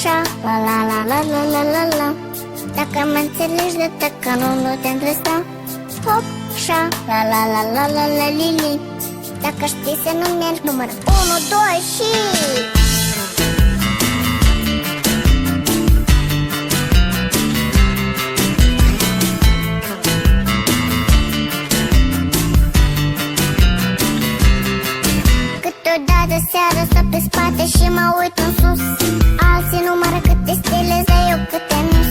șa, la la la la la la la la. Dacă mă înțelegi de tăcă, nu te îndrăsta. Hop, șa, la la la la la la li. Dacă știi să nu mergi, număr 1, 2 și... Câteodată seara stau pe spate și mă uit în sus. Alții numără câte stele, dar eu câte nus.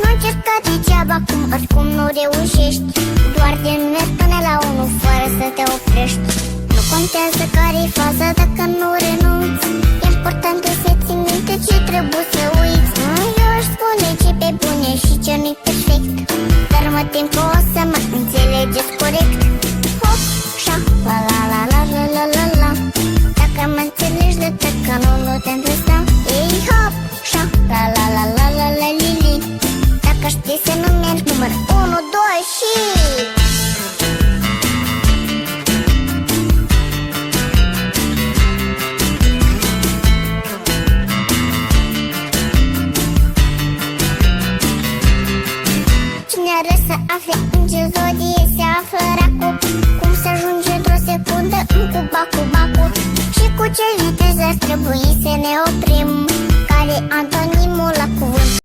Nu încerca degeaba, oricum nu reușești. Doar din mergi până la 1 fără să te oprești. Nu contează care-i faza dacă nu renunți. E important să ții minte ce trebuie să uiți. Eu aș spune ce pe bune și ce nu-i perfect, dar mă tem că o să mă înțelegeți corect. Hop, șa, la la la la la la la la. Dacă mă înțelegi de tăcă, nu te îndrăsta. Ei, hop, șa, la la la la la la li li. Dacă știi să nu mergi, număr 1, 2 și... Cine are să afle în ce zodie se află